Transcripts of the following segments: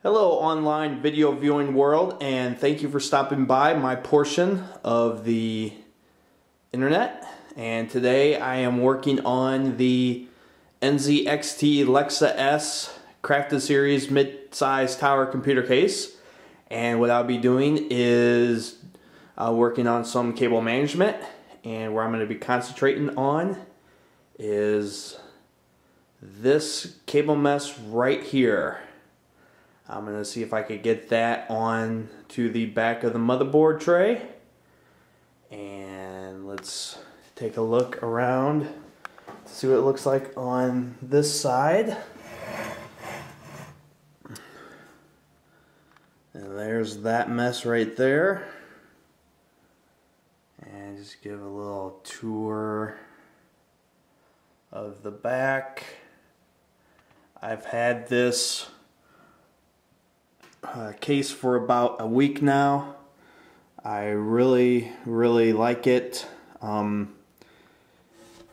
Hello online video viewing world, and thank you for stopping by my portion of the internet. And today I am working on the NZXT LEXA S Crafted Series mid-size tower computer case. And what I'll be doing is working on some cable management, and where I'm going to be concentrating on is this cable mess right here. I'm going to see if I could get that on to the back of the motherboard tray. And let's take a look around to see what it looks like on this side. And there's that mess right there. And just give a little tour of the back. I've had this case for about a week now. I really like it. In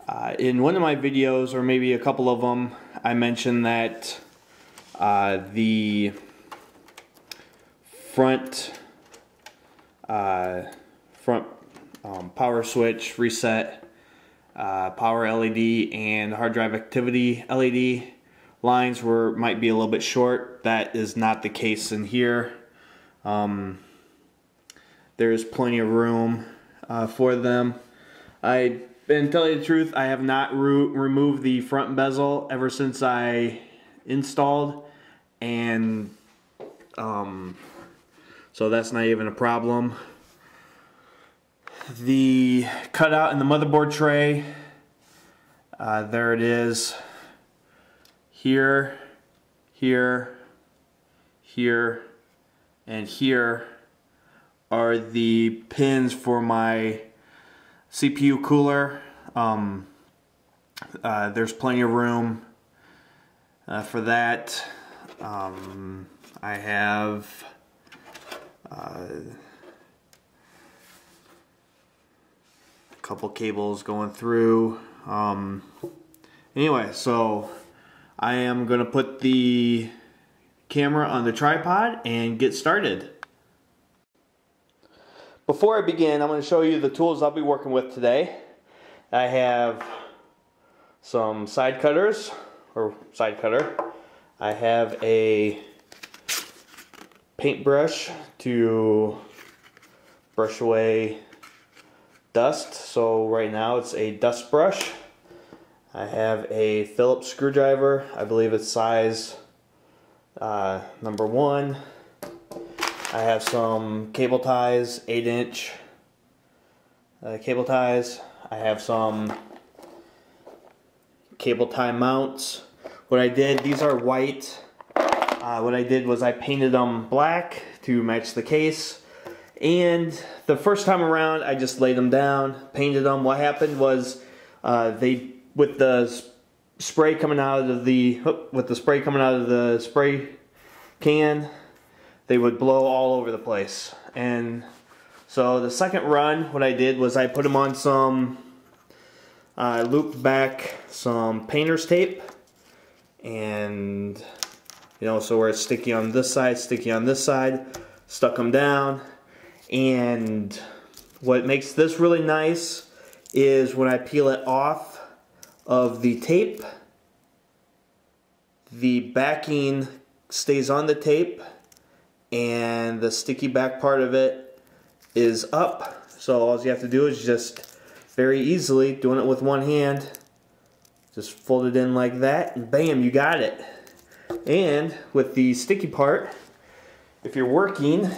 one of my videos, or maybe a couple of them, I mentioned that the front power switch reset, power LED, and hard drive activity LED lines might be a little bit short. That is not the case in here. There's plenty of room for them. And to tell you the truth, I have not removed the front bezel ever since I installed, and so that's not even a problem. The cutout in the motherboard tray, there it is. Here, and here are the pins for my CPU cooler. There's plenty of room for that. I have a couple cables going through. Anyway, so I am going to put the camera on the tripod and get started. Before I begin, I'm going to show you the tools I'll be working with today. I have some side cutters, or side cutter. I have a paintbrush to brush away dust. So right now it's a dust brush. I have a Phillips screwdriver. I believe it's size number 1. I have some cable ties, 8-inch cable ties. I have some cable tie mounts. What I did, these are white. What I did was I painted them black to match the case. And the first time around, I just laid them down, painted them. What happened was with the spray coming out of the spray can, they would blow all over the place. And so the second run, what I did was I put them on some looped back some painter's tape, and so where it's sticky on this side, sticky on this side, stuck them down. And what makes this really nice is when I peel it off of the tape, the backing stays on the tape and the sticky back part of it is up. So all you have to do is just very easily, doing it with one hand, just fold it in like that and bam, you got it. And with the sticky part, if you're working,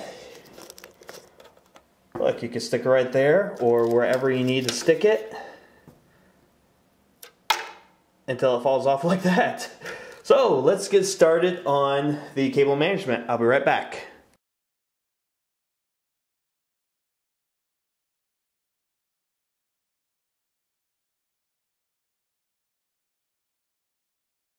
look, you can stick it right there or wherever you need to stick it until it falls off like that. So let's get started on the cable management. I'll be right back.